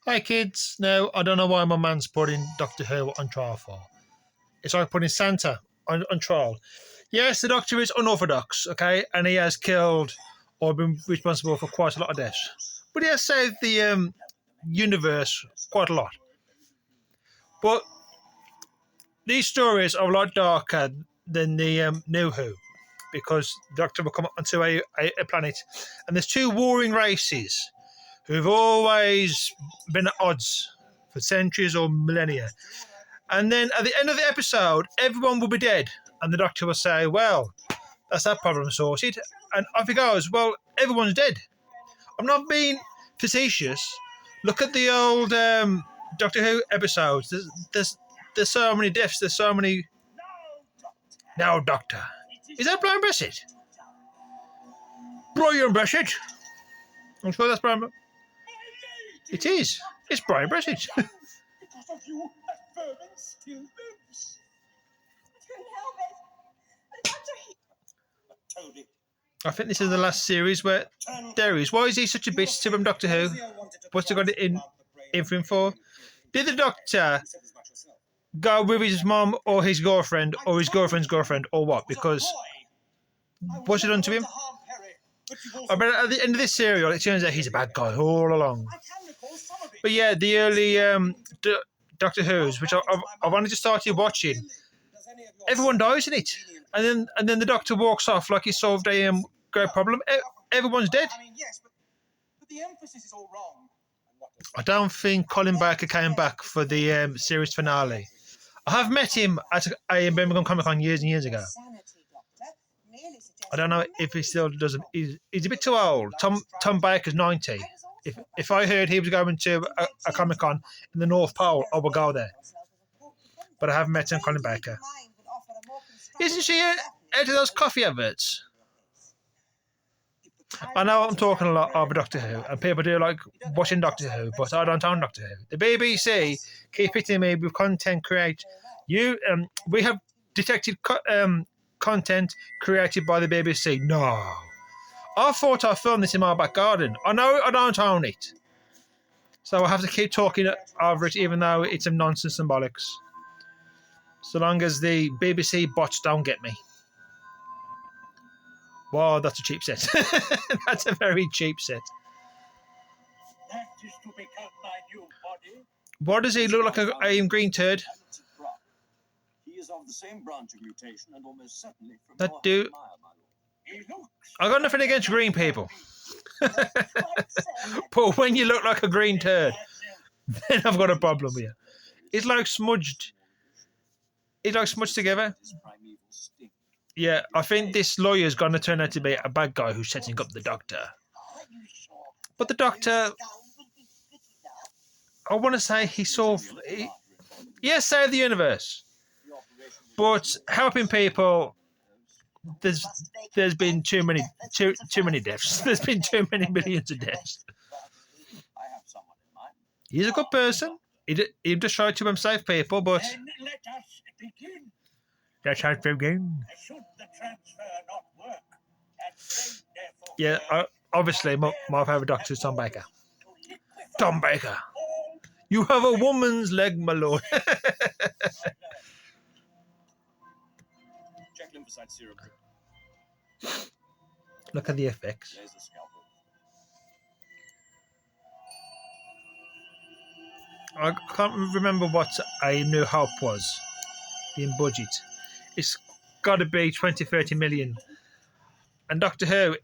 Hey kids, now I don't know why my man's putting Doctor Who on trial for. It's like putting Santa on trial. Yes, the Doctor is unorthodox, okay, and he has killed or been responsible for quite a lot of deaths. But he has saved the universe quite a lot. But these stories are a lot darker than the New Who, because the Doctor will come onto a planet, and there's two warring races who've always been at odds for centuries or millennia. And then at the end of the episode, everyone will be dead. And the Doctor will say, well, that's that problem sorted. And off he goes, well, everyone's dead. I'm not being facetious. Look at the old Doctor Who episodes. There's so many deaths. There's so many... Now, Doctor. Is that Brian Blessed? Brian Blessed? I'm sure that's Brian. It is. It's Brian Blessed. Because of you, that vermin still lives. I couldn't help it. The Doctor, Toby. I think this is the last series where there is. Why is he such a bitch to him, Doctor Who? What's he got it in for him for? Did the Doctor go with his mum or his girlfriend or his girlfriend's girlfriend or what? Because what's it done to him? I bet at the end of this serial, it turns out he's a bad guy all along. But yeah, the early Doctor Who's, which I've only just started watching, everyone dies in it, and then the Doctor walks off like he solved a great problem. Everyone's dead. I mean, yes, but the emphasis is all wrong. I don't think Colin Baker came back for the series finale. I have met him at a Birmingham Comic Con years and years ago. I don't know if he still doesn't. He's a bit too old. Tom Baker's 90. If I heard he was going to a Comic Con in the North Pole, I would go there. But I haven't met him, Colin Baker. Isn't she out of those coffee adverts? I know I'm talking a lot over Doctor Who, and people do like watching Doctor Who, but I don't own Doctor Who. The BBC keep hitting me with content create. We have detected content created by the BBC. No. I thought I filmed this in my back garden. I know I don't own it. So I have to keep talking over it even though it's some nonsense and bollocks. So long as the BBC bots don't get me. Wow, that's a cheap set. That's a very cheap set. That is to become my new body. Why does he look like a green turd? He is of the same branch of mutation and almost certainly from That your dude. admirer, my lord. He looks I got nothing against green people. But when you look like a green turd, then I've got a problem with you. It's like smudged. It's like smudged together. his primeval sting. Yeah, I think this lawyer's going to turn out to be a bad guy who's setting up the Doctor. But the Doctor, I want to say he yes, save the universe. But helping people, there's been too many deaths. There's been too many millions of deaths. I have someone in mind. He's a good person. He just tried to save people, but Then let us begin. that's how it begins. Should the transfer not work, and then therefore Yeah, obviously, my favourite Doctor is Tom Baker. Tom Baker. You have a woman's leg, my lord. check lymphocyte serum. Look at the effects. There's the scalpel. I can't remember what A New Hope was in budget. It's got to be 20, 30 million. And Doctor Who,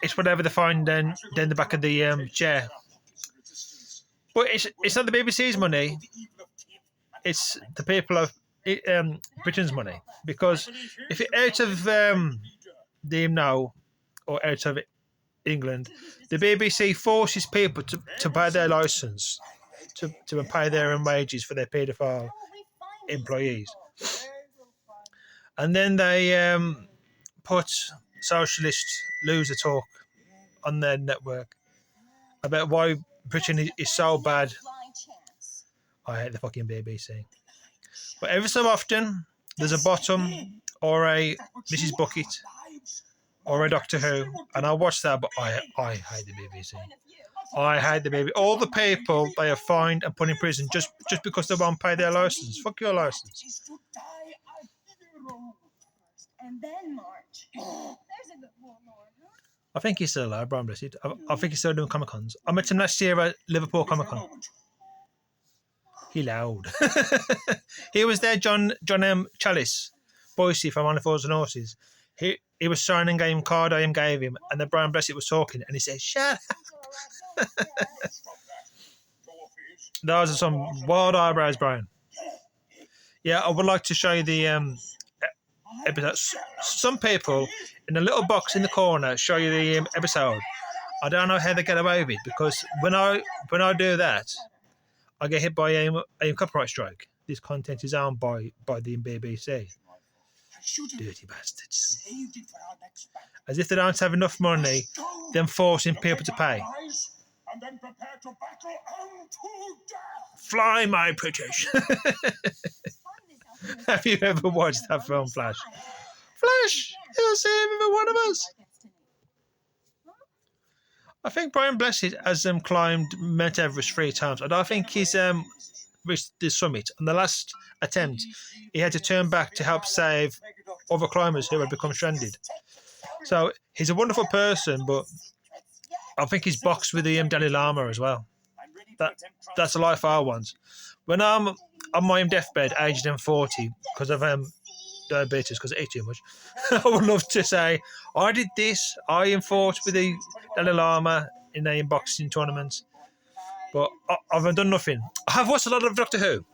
it's whatever they find then the back of the chair. But it's not the BBC's money. It's the people of Britain's money. Because if you're out of the now or out of England, the BBC forces people to pay their licence, to pay their own wages for their paedophile employees. And then they put socialist loser talk on their network about why Britain is so bad. I hate the fucking BBC. But every so often, there's a Bottom or a Mrs. Bucket or a Doctor Who, and I'll watch that, but I hate the BBC. I hate the baby. All the people they have fined and put in prison just because they won't pay their license. Fuck your license. Is to die a hero. And then march. There's a good warlord, huh? I think he's still alive, Brian Blessed. I think he's still doing Comic Cons. I met him last year at Liverpool Comic Con. He loud. He was there, John M. Chalice, Boise from On the Fours and Horses. He was signing a game card I gave him, and then Brian Blessed was talking, and he said, "Shut up." Those are some wild eyebrows, Brian. Yeah, I would like to show you the episode. Some people in a little box in the corner show you the episode. I don't know how they get away with it, because when I do that, I get hit by a copyright strike. This content is owned by the BBC. Dirty bastards. As if they don't have enough money, then forcing people to pay. And then prepare to battle and to death. Fly, my British. Have you ever watched that film, Flash? Flash! He'll save every one of us. I think Brian Blessed has climbed Mount Everest 3 times. I don't think he's reached the summit. On the last attempt, he had to turn back to help save other climbers who had become stranded. So he's a wonderful person, but I think he's boxed with the Dalai Lama as well. That's a life I want. When I'm on my deathbed, aged 40, because of diabetes, because I eat too much, I would love to say, I did this, I fought with the Dalai Lama in a boxing tournament, but I've done nothing. I have watched a lot of Doctor Who.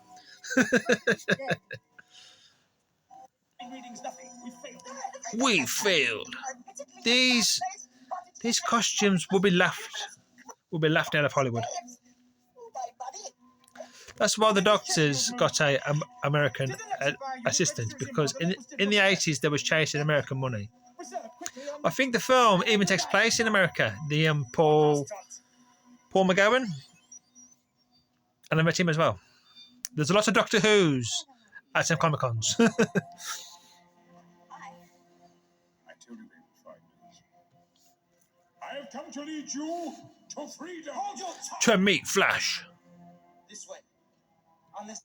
We failed. These costumes will be laughed out of Hollywood. That's why the doctors got a American assistant, because in the 80s they was chasing American money. I think the film even takes place in America. The Paul McGowan, and I met him as well. There's a lot of Doctor Who's at some Comic Cons. I told you they would find us. I have come to lead you to freedom. Hold your tongue. To meet Flash. This way. Unless...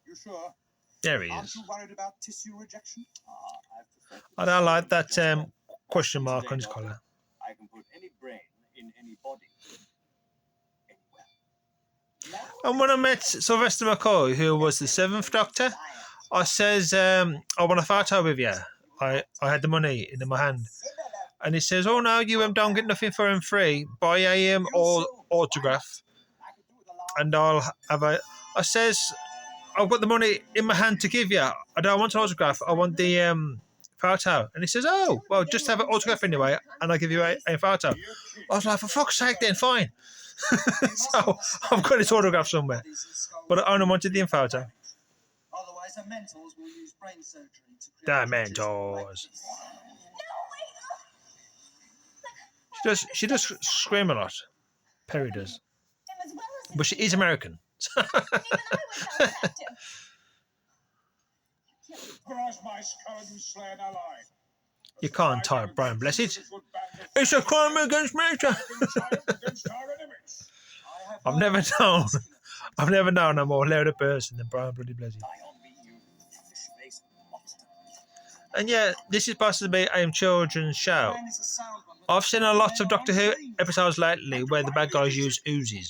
You sure? There he Aren't is. you worried about tissue rejection? I don't like that question mark on his collar. I can put any brain in any body. Anywhere. And when I met Sylvester McCoy, who was the 7th Doctor, I says, I want a photo with you. I had the money in my hand. And he says, oh no, you don't get nothing for him free. Buy a autograph. And I'll have a... I says, I've got the money in my hand to give you. I don't want an autograph. I want the photo. And he says, oh, well, just have an autograph anyway, and I'll give you a photo. I was like, for fuck's sake, then, fine. So I've got his autograph somewhere. But I only wanted the photo. Otherwise, the mentors will use brain surgery to The mentors. She does scream a lot. Perry does. But she is American. You can't tie Brian Blessed. It's a crime against nature. I've never known a more louder person than Brian Bloody Blessed. And yeah, this is supposed to be a children's show. I've seen a lot of Doctor Who episodes lately where the bad guys use Uzis.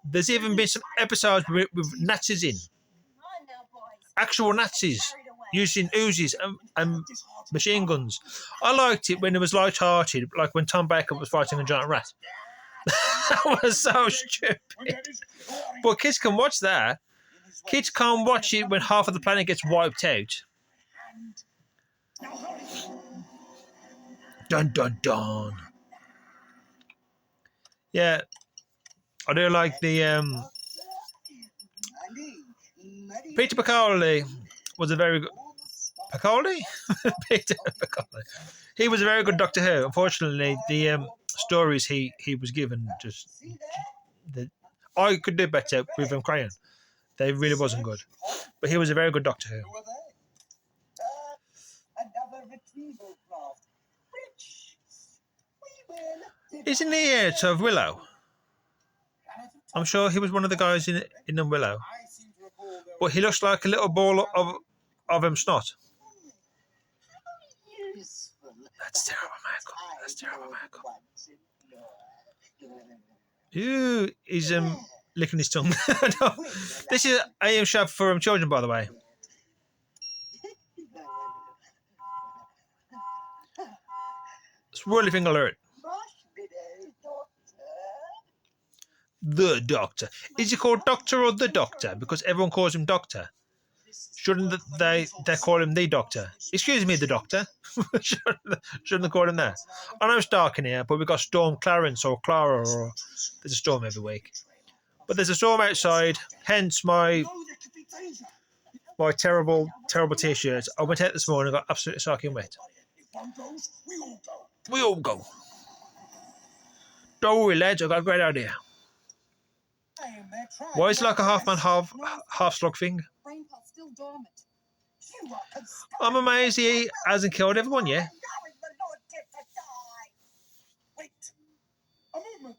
There's even been some episodes with Nazis in. Actual Nazis using Uzis and machine guns. I liked it when it was light-hearted, like when Tom Baker was fighting a giant rat. That was so stupid. But kids can watch that. Kids can't watch it when half of the planet gets wiped out. Dun dun dun. Yeah, I do like the Peter Capaldi was a very good Peter Capaldi. He was a very good Doctor Who. Unfortunately, the stories he was given I could do better with him crying. They really wasn't good, but he was a very good Doctor Who. Isn't he heir of Willow? I'm sure he was one of the guys in the Willow. But he looks like a little ball of snot. That's terrible, Michael. That's terrible, Michael. Ooh, he's licking his tongue. No, this is AM Shop for children, by the way. Swirly finger alert. The Doctor. Is he called Doctor or the Doctor? Because everyone calls him Doctor. Shouldn't they call him the Doctor? Excuse me, the Doctor. shouldn't they call him that? I know it's dark in here, but we've got Storm Clarence or Clara, or there's a storm every week. But there's a storm outside, hence my terrible t-shirt. I went out this morning and got absolutely soaking wet. If one goes, we all go. We all go. Don't worry, lads, I've got a great idea. Why is it like a half-man, half-slug thing? Brain pulse still dormant. I'm amazed he hasn't killed everyone yet. Wait. A movement.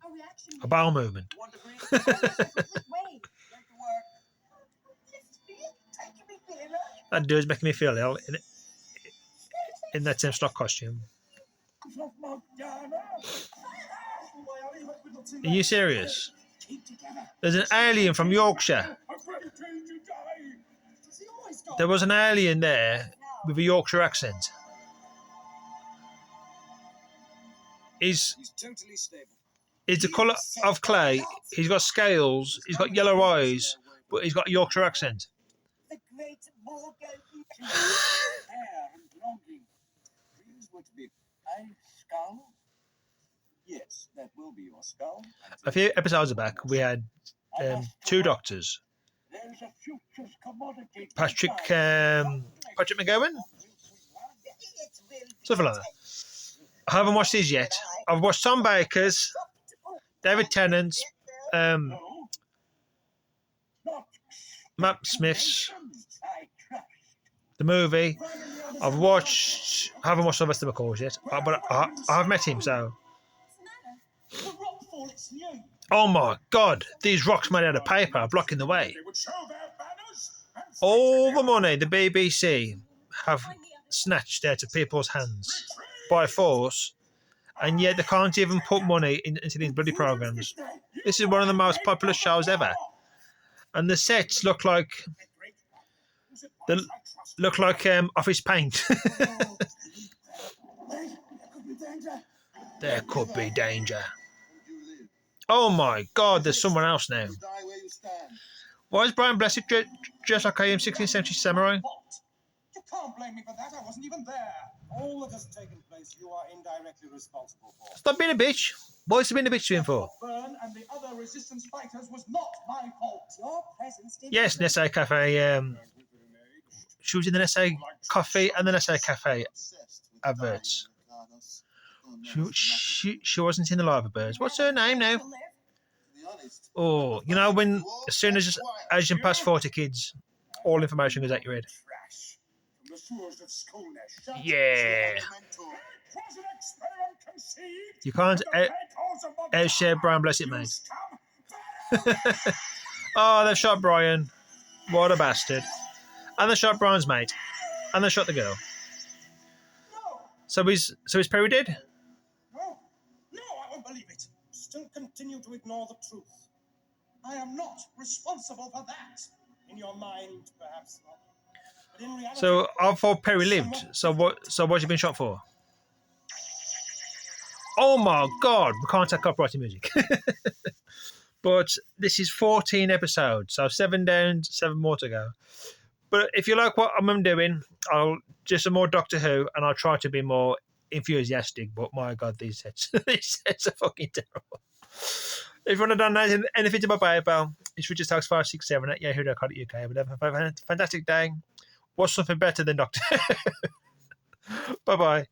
A reaction. A bowel movement. Wait. That dude's making me feel ill in that same stock costume. Are you serious? There's an alien from Yorkshire. There was an alien there with a Yorkshire accent. He's totally stable. the colour of clay. He's got scales. He's got yellow eyes, but he's got a Yorkshire accent. The great Morgan. Hair and longing. Dreams were to be a skull. Yes, that will be your skull. A few episodes back, we had two doctors. There's a future's commodity. Patrick McGowan? Something like that. I haven't watched these yet. I've watched Tom Baker's, David Tennant's, Matt Smith's, the movie. I haven't watched Sylvester McCoy's yet, but I have met him, so. Oh my God, these rocks made out of paper are blocking the way. All the money the BBC have snatched out of people's hands by force, and yet they can't even put money into these bloody programmes. This is one of the most popular shows ever. And the sets look like office paint. There could be danger. Oh my God, there's someone else now. Why is Brian Blessed dressed like I am 16th century samurai? You can't blame me for that. I wasn't even there. All that has taken place, you are indirectly responsible for. Stop being a bitch. What's he being a bitch to him for? Byrne and the other resistance fighters was not my fault. Your presence did. Yes, Nestle Cafe. She was in the Nestle Coffee and the Nestle Cafe adverts. She wasn't in the live birds. What's her name now? Oh, you know when as soon as you pass 40 kids, all information goes out your head. Yeah. You can't outshare Brian Blessed, mate. Oh, they've shot Brian. What a bastard. And they shot Brian's mate. And they shot the girl. So is Perry dead? No, I won't believe it. Still continue to ignore the truth. I am not responsible for that. In your mind, perhaps not. But in reality, So I thought Perry lived. So what's he been shot for? Oh my God, we can't take copyrighted music. But this is 14 episodes, so 7 down, 7 more to go. But if you like what I'm doing, I'll just some more Doctor Who, and I'll try to be more enthusiastic. But my God, these sets are fucking terrible. If you want to donate anything to my PayPal, it's richardstokes567@yahoo.co.uk. But have a fantastic day. What's something better than Doctor Who? Bye-bye.